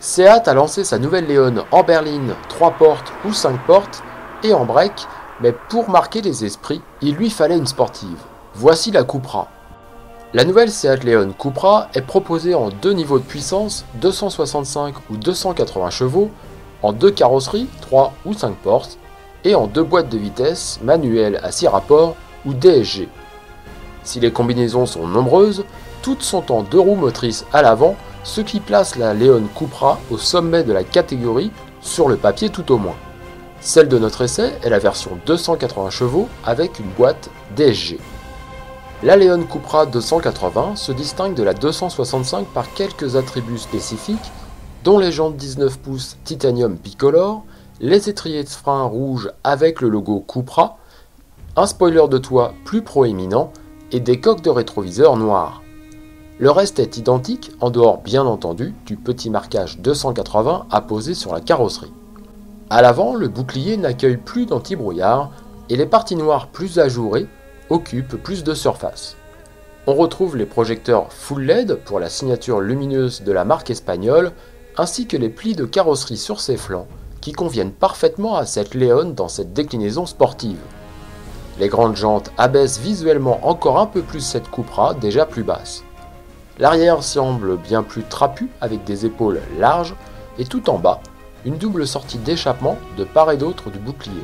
Seat a lancé sa nouvelle Leon en berline 3 portes ou 5 portes et en break, mais pour marquer les esprits, il lui fallait une sportive. Voici la Cupra. La nouvelle Seat Leon Cupra est proposée en deux niveaux de puissance, 265 ou 280 chevaux, en deux carrosseries, 3 ou 5 portes, et en deux boîtes de vitesse, manuelles à 6 rapports ou DSG. Si les combinaisons sont nombreuses, toutes sont en deux roues motrices à l'avant, ce qui place la Leon Cupra au sommet de la catégorie, sur le papier tout au moins. Celle de notre essai est la version 280 chevaux avec une boîte DSG. La Leon Cupra 280 se distingue de la 265 par quelques attributs spécifiques, dont les jantes 19 pouces titanium bicolore, les étriers de frein rouges avec le logo Cupra, un spoiler de toit plus proéminent et des coques de rétroviseur noires. Le reste est identique, en dehors bien entendu du petit marquage 280 apposé sur la carrosserie. À l'avant, le bouclier n'accueille plus d'anti-brouillard et les parties noires plus ajourées occupent plus de surface. On retrouve les projecteurs full LED pour la signature lumineuse de la marque espagnole, ainsi que les plis de carrosserie sur ses flancs, qui conviennent parfaitement à cette Leon dans cette déclinaison sportive. Les grandes jantes abaissent visuellement encore un peu plus cette Cupra déjà plus basse. L'arrière semble bien plus trapu avec des épaules larges et tout en bas, une double sortie d'échappement de part et d'autre du bouclier.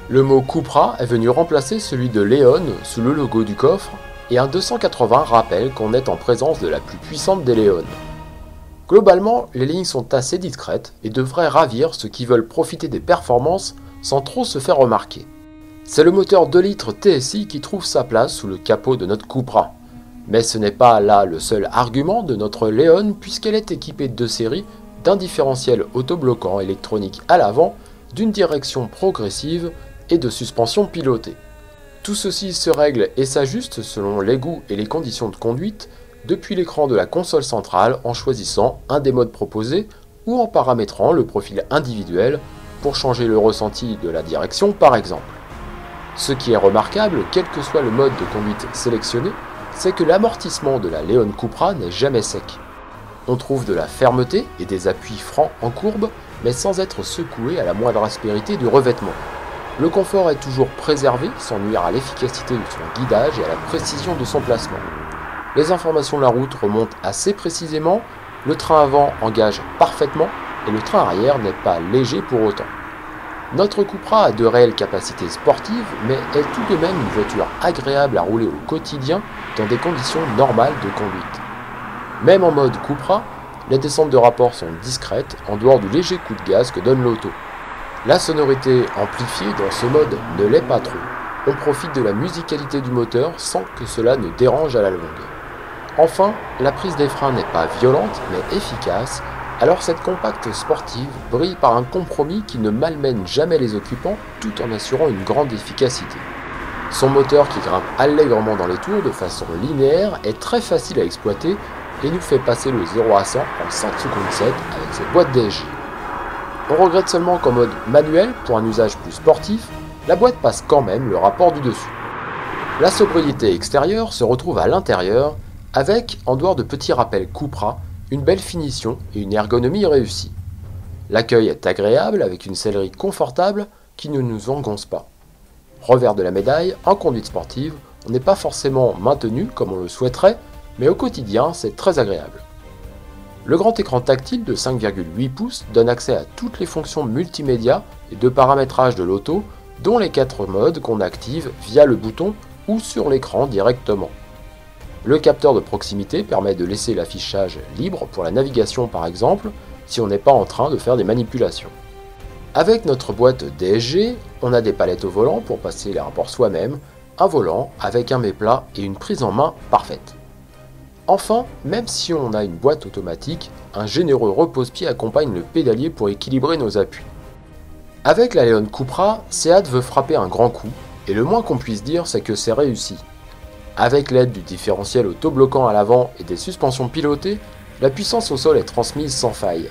Le mot Cupra est venu remplacer celui de Leon sous le logo du coffre et un 280 rappelle qu'on est en présence de la plus puissante des Leon. Globalement, les lignes sont assez discrètes et devraient ravir ceux qui veulent profiter des performances sans trop se faire remarquer. C'est le moteur 2 litres TSI qui trouve sa place sous le capot de notre Cupra. Mais ce n'est pas là le seul argument de notre Leon puisqu'elle est équipée de série d'un différentiel autobloquant électronique à l'avant, d'une direction progressive et de suspension pilotée. Tout ceci se règle et s'ajuste selon les goûts et les conditions de conduite depuis l'écran de la console centrale en choisissant un des modes proposés ou en paramétrant le profil individuel pour changer le ressenti de la direction par exemple. Ce qui est remarquable, quel que soit le mode de conduite sélectionné, c'est que l'amortissement de la Leon Cupra n'est jamais sec. On trouve de la fermeté et des appuis francs en courbe, mais sans être secoué à la moindre aspérité du revêtement. Le confort est toujours préservé sans nuire à l'efficacité de son guidage et à la précision de son placement. Les informations de la route remontent assez précisément, le train avant engage parfaitement et le train arrière n'est pas léger pour autant. Notre Cupra a de réelles capacités sportives, mais est tout de même une voiture agréable à rouler au quotidien dans des conditions normales de conduite. Même en mode Cupra, les descentes de rapport sont discrètes en dehors du léger coup de gaz que donne l'auto. La sonorité amplifiée dans ce mode ne l'est pas trop. On profite de la musicalité du moteur sans que cela ne dérange à la longue. Enfin, la prise des freins n'est pas violente mais efficace, alors cette compacte sportive brille par un compromis qui ne malmène jamais les occupants tout en assurant une grande efficacité. Son moteur qui grimpe allègrement dans les tours de façon linéaire est très facile à exploiter et nous fait passer le 0 à 100 en 5 secondes 7 avec cette boîte DSG. On regrette seulement qu'en mode manuel, pour un usage plus sportif, la boîte passe quand même le rapport du dessus. La sobriété extérieure se retrouve à l'intérieur avec, en dehors de petits rappels Cupra, une belle finition et une ergonomie réussie. L'accueil est agréable avec une sellerie confortable qui ne nous engonce pas. Revers de la médaille, en conduite sportive, on n'est pas forcément maintenu comme on le souhaiterait, mais au quotidien c'est très agréable. Le grand écran tactile de 5,8 pouces donne accès à toutes les fonctions multimédia et de paramétrage de l'auto, dont les 4 modes qu'on active via le bouton ou sur l'écran directement. Le capteur de proximité permet de laisser l'affichage libre pour la navigation par exemple, si on n'est pas en train de faire des manipulations. Avec notre boîte DSG, on a des palettes au volant pour passer les rapports soi-même, un volant avec un mets-plat et une prise en main parfaite. Enfin, même si on a une boîte automatique, un généreux repose-pied accompagne le pédalier pour équilibrer nos appuis. Avec la Leon Cupra, Seat veut frapper un grand coup, et le moins qu'on puisse dire c'est que c'est réussi. Avec l'aide du différentiel autobloquant à l'avant et des suspensions pilotées, la puissance au sol est transmise sans faille.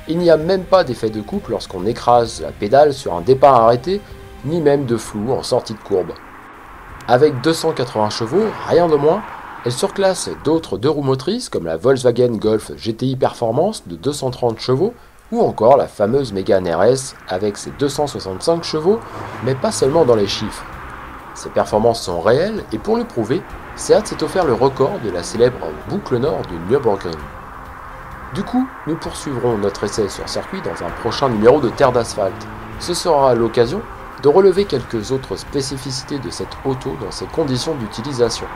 Il n'y a même pas d'effet de coupe lorsqu'on écrase la pédale sur un départ arrêté, ni même de flou en sortie de courbe. Avec 280 chevaux, rien de moins, Elle surclasse d'autres deux roues motrices comme la Volkswagen Golf GTI Performance de 230 chevaux ou encore la fameuse Mégane RS avec ses 265 chevaux, mais pas seulement dans les chiffres. Ces performances sont réelles et pour le prouver, Seat s'est offert le record de la célèbre boucle nord du Nürburgring. Du coup, nous poursuivrons notre essai sur circuit dans un prochain numéro de Terre d'asphalte. Ce sera l'occasion de relever quelques autres spécificités de cette auto dans ses conditions d'utilisation.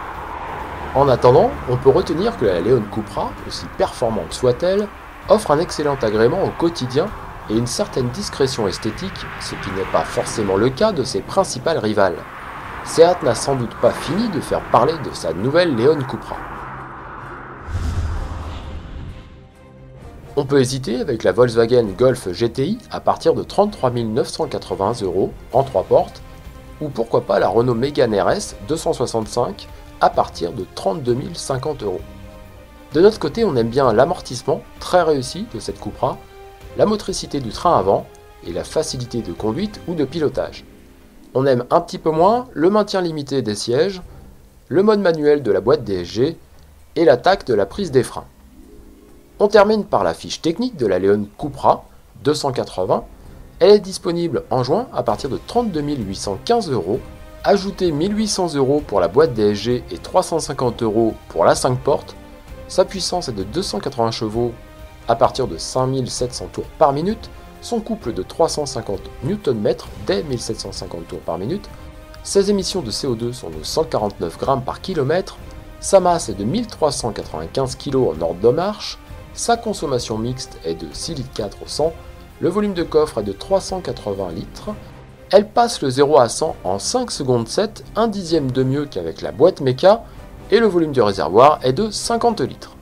En attendant, on peut retenir que la Leon Cupra, aussi performante soit-elle, offre un excellent agrément au quotidien et une certaine discrétion esthétique, ce qui n'est pas forcément le cas de ses principales rivales. Seat n'a sans doute pas fini de faire parler de sa nouvelle Leon Cupra. On peut hésiter avec la Volkswagen Golf GTI à partir de 33 980 € en 3 portes, ou pourquoi pas la Renault Mégane RS 265 à partir de 32 050 €. De notre côté, on aime bien l'amortissement très réussi de cette Cupra, la motricité du train avant et la facilité de conduite ou de pilotage. On aime un petit peu moins le maintien limité des sièges, le mode manuel de la boîte DSG et l'attaque de la prise des freins. On termine par la fiche technique de la Leon Cupra 280. Elle est disponible en juin à partir de 32 815 €. Ajoutez 1 800 € pour la boîte DSG et 350 € pour la 5 portes. Sa puissance est de 280 chevaux à partir de 5700 tours par minute. Son couple de 350 Nm dès 1750 tours par minute. Ses émissions de CO2 sont de 149 grammes par kilomètre. Sa masse est de 1395 kg en ordre de marche. Sa consommation mixte est de 6,4 litres au 100. Le volume de coffre est de 380 litres. Elle passe le 0 à 100 en 5 secondes 7, un dixième de mieux qu'avec la boîte méca, et le volume du réservoir est de 50 litres.